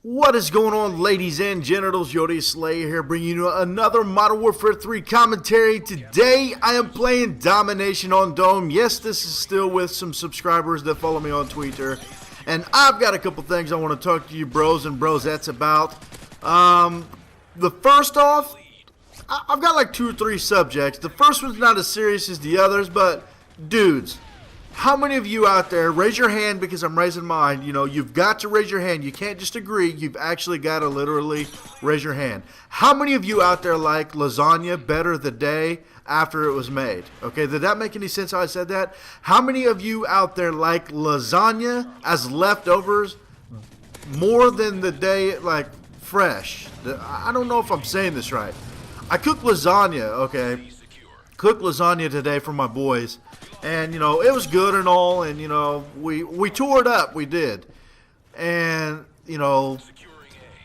What is going on, ladies and genitals? YOTESLAYA here, bringing you another Modern Warfare 3 commentary. Today, I am playing Domination on Dome. Yes, this is still with some subscribers that follow me on Twitter. And I've got a couple things I want to talk to you bros and brosettes about. The first off, I've got like 2 or 3 subjects. The first one's not as serious as the others, but dudes, how many of you out there, raise your hand because I'm raising mine, you know, you've got to raise your hand. You can't just agree, you've actually got to literally raise your hand. How many of you out there like lasagna better the day after it was made? Okay, did that make any sense how I said that? How many of you out there like lasagna as leftovers more than the day, like, fresh? I don't know if I'm saying this right. I cooked lasagna, okay, cooked lasagna today for my boys. And, you know, it was good and all, and, you know, we tore it up, we did. And, you know,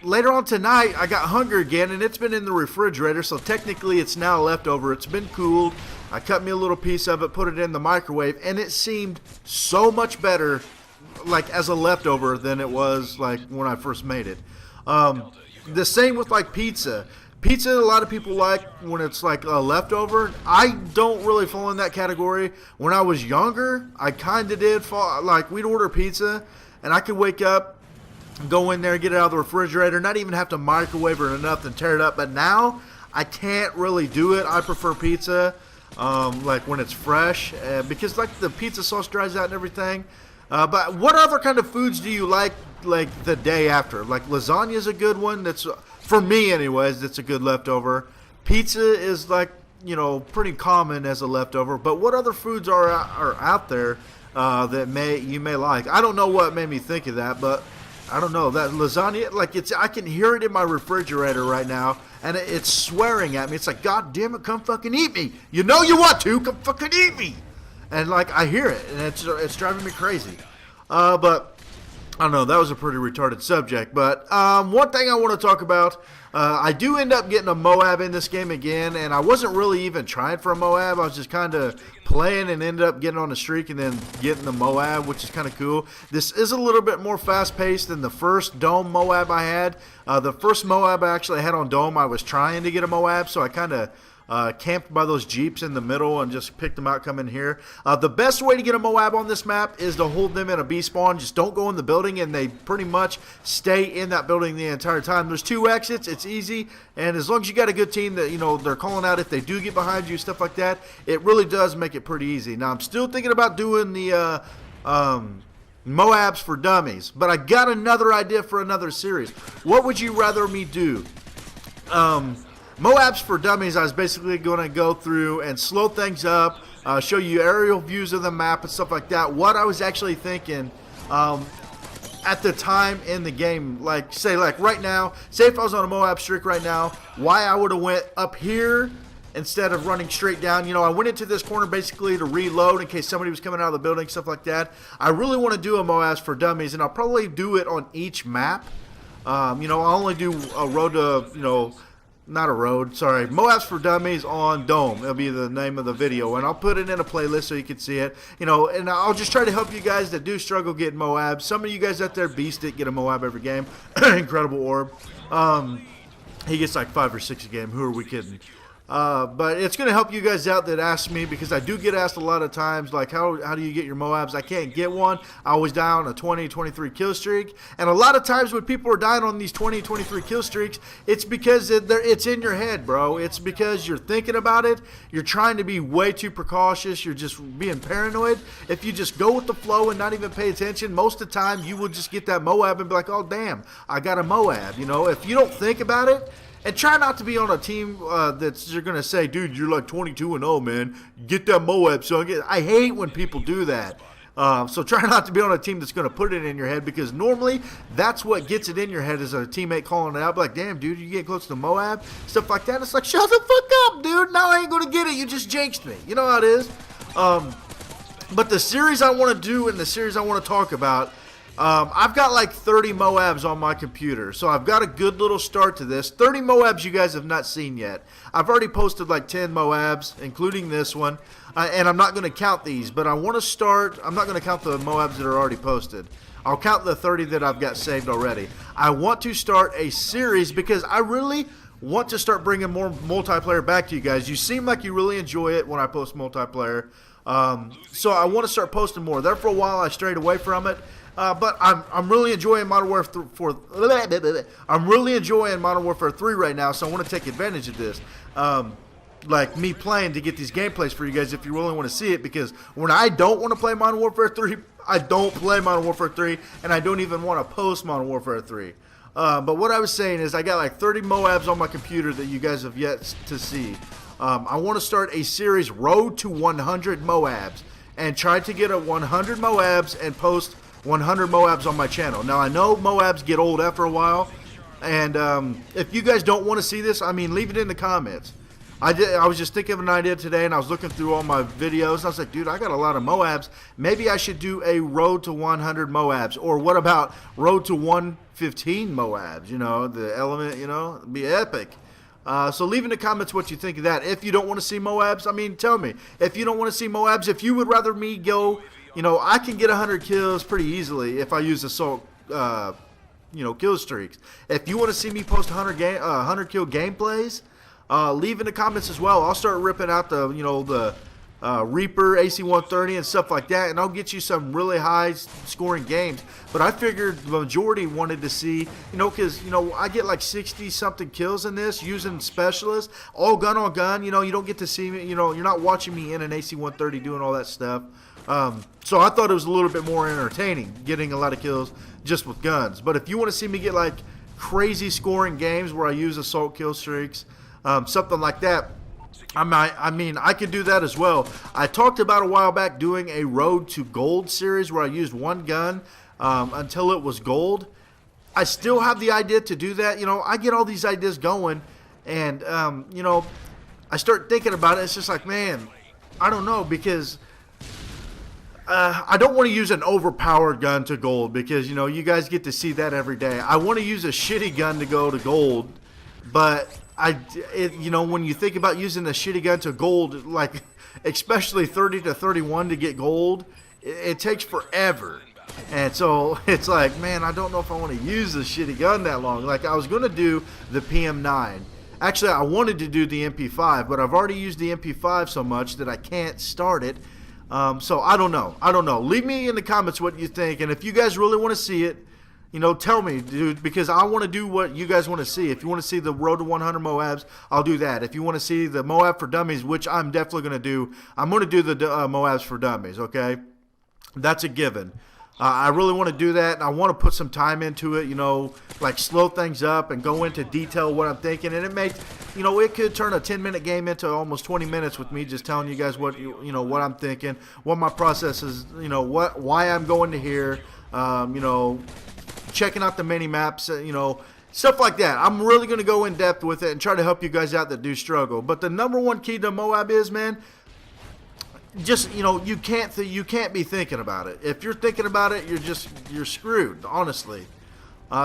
later on tonight, I got hungry again, and it's been in the refrigerator, so technically it's now leftover. It's been cooled. I cut me a little piece of it, put it in the microwave, and it seemed so much better, like, as a leftover than it was, like, when I first made it. The same with, like, pizza. Pizza, a lot of people like when it's like a leftover. I don't really fall in that category. When I was younger, I kind of did fall, like, we'd order pizza, and I could wake up, go in there, get it out of the refrigerator, not even have to microwave it or nothing, tear it up. But now, I can't really do it. I prefer pizza, like, when it's fresh, because, like, the pizza sauce dries out and everything. But what other kind of foods do you like the day after? Like, lasagna is a good one. That's, for me anyways, that's a good leftover. Pizza is, like, you know, pretty common as a leftover. But what other foods are out there that you may like? I don't know what made me think of that, but I don't know. That lasagna, like, I can hear it in my refrigerator right now, and it's swearing at me. It's like, God damn it, come fucking eat me. You know you want to, come fucking eat me. And, like, I hear it, and it's driving me crazy. But I don't know, that was a pretty retarded subject. But one thing I want to talk about, I do end up getting a Moab in this game again, and I wasn't really even trying for a Moab. I was just kind of playing and ended up getting on a streak and then getting the Moab, which is kind of cool. This is a little bit more fast-paced than the first Dome Moab I had. The first Moab I actually had on Dome, I was trying to get a Moab, so I kind of camped by those Jeeps in the middle and just picked them out coming here. The best way to get a Moab on this map is to hold them in a B spawn. Just don't go in the building, and they pretty much stay in that building the entire time. There's 2 exits. It's easy, and as long as you got a good team that, you know, they're calling out if they do get behind you, stuff like that, it really does make it pretty easy. Now, I'm still thinking about doing the Moabs for dummies, but I got another idea for another series. What would you rather me do? Moabs for Dummies, I was basically going to go through and slow things up, show you aerial views of the map and stuff like that. What I was actually thinking at the time in the game, like, say, like, right now, say if I was on a Moab streak right now, why I would have went up here instead of running straight down. You know, I went into this corner basically to reload in case somebody was coming out of the building, stuff like that. I really want to do a Moabs for Dummies, and I'll probably do it on each map. You know, I'll only do a road to, you know, not a road, sorry, Moabs for Dummies on Dome. It'll be the name of the video, and I'll put it in a playlist so you can see it. You know, and I'll just try to help you guys that do struggle getting Moabs. Some of you guys out there beast it, get a Moab every game. Incredible Orb. He gets like 5 or 6 a game. Who are we kidding? But it's going to help you guys out that ask me, because I do get asked a lot of times, like, how do you get your Moabs? I can't get one. I always die on a 20, 23 kill streak. And a lot of times when people are dying on these 20, 23 kill streaks, it's because it's in your head, bro. It's because you're thinking about it. You're trying to be way too precautious. You're just being paranoid. If you just go with the flow and not even pay attention, most of the time you will just get that Moab and be like, oh, damn, I got a Moab. You know, if you don't think about it, and try not to be on a team that's you're going to say, dude, you're like 22-0, man. Get that Moab, son. I hate when people do that. So try not to be on a team that's going to put it in your head, because normally that's what gets it in your head, is a teammate calling it out. Like, damn, dude, you get close to Moab, stuff like that. It's like, shut the fuck up, dude. Now I ain't going to get it. You just jinxed me. You know how it is. But the series I want to do and the series I want to talk about, I've got like 30 Moabs on my computer, so I've got a good little start to this. 30 Moabs you guys have not seen yet. I've already posted like 10 Moabs, including this one, and I'm not going to count these, but I want to start. I'm not going to count the Moabs that are already posted. I'll count the 30 that I've got saved already. I want to start a series because I really want to start bringing more multiplayer back to you guys. You seem like you really enjoy it when I post multiplayer. So I want to start posting more. There for a while I strayed away from it. But I'm really enjoying Modern Warfare 4. I'm really enjoying Modern Warfare 3 right now, so I want to take advantage of this. Like me playing to get these gameplays for you guys if you really want to see it, because when I don't want to play Modern Warfare 3, I don't play Modern Warfare 3, and I don't even want to post Modern Warfare 3. But what I was saying is I got like 30 Moabs on my computer that you guys have yet to see. I want to start a series, Road to 100 Moabs, and try to get a 100 Moabs and post 100 Moabs on my channel. Now, I know Moabs get old after a while, and if you guys don't want to see this, I mean, leave it in the comments. I was just thinking of an idea today, and I was looking through all my videos, and I was like, dude, I got a lot of Moabs. Maybe I should do a Road to 100 Moabs, or what about Road to 115 Moabs, you know, the element, you know, it'd be epic. So leave in the comments what you think of that. If you don't want to see Moabs, I mean, tell me. If you don't want to see Moabs, if you would rather me go, you know, I can get 100 kills pretty easily if I use assault, you know, kill streaks. If you want to see me post 100 kill gameplays, leave in the comments as well. I'll start ripping out the, you know, the Reaper, AC-130 and stuff like that, and I'll get you some really high scoring games. But I figured the majority wanted to see, you know, because, you know, I get like 60 something kills in this using specialists, all gun on gun. You know, you don't get to see me, you know, you're not watching me in an AC-130 doing all that stuff. So I thought it was a little bit more entertaining getting a lot of kills just with guns. But if you want to see me get like crazy scoring games where I use assault kill streaks, something like that, I mean, I could do that as well. I talked about a while back doing a Road to Gold series where I used one gun until it was gold. I still have the idea to do that. You know, I get all these ideas going, and, you know, I start thinking about it. It's just like, man, I don't know, because I don't want to use an overpowered gun to gold, because, you know, you guys get to see that every day. I want to use a shitty gun to go to gold, but you know, when you think about using a shitty gun to gold, like especially 30 to 31 to get gold, it takes forever. And so it's like, man, I don't know if I want to use a shitty gun that long. Like, I was going to do the PM9. Actually, I wanted to do the MP5, but I've already used the MP5 so much that I can't start it. So I don't know. Leave me in the comments what you think, and if you guys really want to see it, you know, tell me, dude, because I want to do what you guys want to see. If you want to see the Road to 100 Moabs, I'll do that. If you want to see the Moab for Dummies, which I'm definitely going to do, I'm going to do the Moabs for Dummies, okay? That's a given. I really want to do that, and I want to put some time into it, you know, like slow things up and go into detail what I'm thinking. And it may, you know, it could turn a 10-minute game into almost 20 minutes with me just telling you guys what, you know, what I'm thinking, what my process is, you know, why I'm going to here, you know, checking out the mini maps, you know, stuff like that. I'm really going to go in depth with it and try to help you guys out that do struggle. But the number one key to Moab is, man, just, you know, you can't be thinking about it. If you're thinking about it, you're screwed, honestly.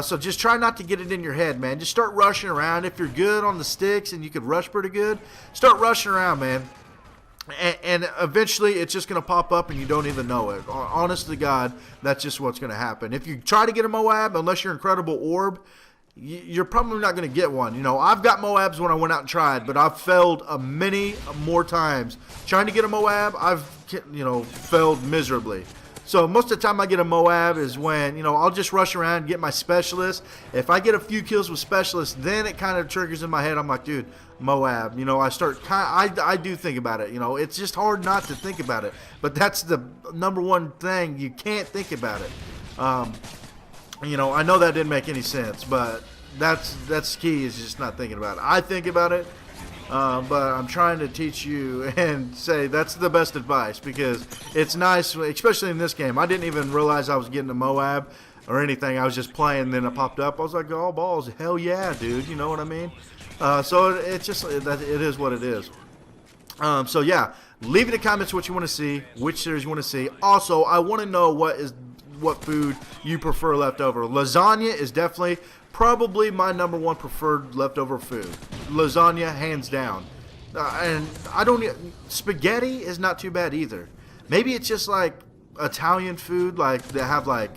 So just try not to get it in your head, man. Just start rushing around. If you're good on the sticks and you could rush pretty good, start rushing around, man. And eventually it's just going to pop up and you don't even know it. Honest to God, that's just what's going to happen. If you try to get a Moab, unless you're Incredible Orb, you're probably not going to get one. You know, I've got Moabs when I went out and tried, but I've failed many more times. Trying to get a Moab, I've, you know, failed miserably. So most of the time I get a Moab is when, you know, I'll just rush around and get my specialist. If I get a few kills with specialists, then it kind of triggers in my head. I'm like, dude, Moab. You know, I do think about it. You know, it's just hard not to think about it. But that's the number one thing. You can't think about it. You know, I know that didn't make any sense, but that's key, is just not thinking about it. I think about it, but I'm trying to teach you and say that's the best advice, because it's nice, especially in this game. I didn't even realize I was getting a Moab or anything. I was just playing, and then it popped up. I was like, oh, balls, hell yeah, dude. You know what I mean? So it's just, it is what it is. So yeah, leave in the comments what you want to see, which series you want to see. Also, I want to know what food you prefer left over. Lasagna is definitely probably my number one preferred leftover food. Lasagna, hands down. And spaghetti is not too bad either. Maybe it's just like Italian food, like they have like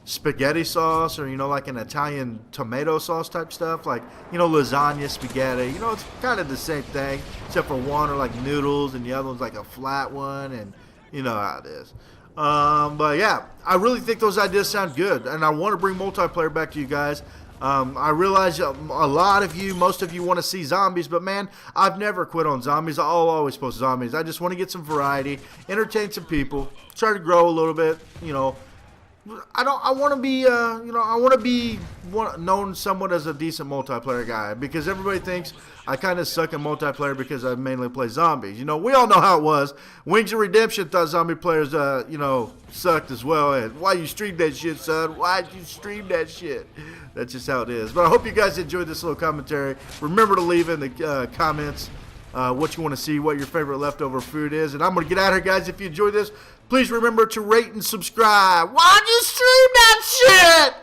spaghetti sauce, or like an Italian tomato sauce type stuff, like lasagna, spaghetti. It's kind of the same thing, except for one are like noodles and the other one's like a flat one, and you know how it is. But yeah, I really think those ideas sound good, and I want to bring multiplayer back to you guys. I realize a lot of you, most of you want to see zombies, but man, I've never quit on zombies. I'll always post zombies. I just want to get some variety, entertain some people, try to grow a little bit, I want to be, I want to be known somewhat as a decent multiplayer guy, because everybody thinks I kind of suck at multiplayer because I mainly play zombies. We all know how it was. Wings of Redemption thought zombie players, sucked as well. And why you stream that shit, son? Why'd you stream that shit? That's just how it is. But I hope you guys enjoyed this little commentary. Remember to leave in the comments what you want to see, what your favorite leftover food is. And I'm going to get out of here, guys. If you enjoyed this, please remember to rate and subscribe. Why'd you stream that shit?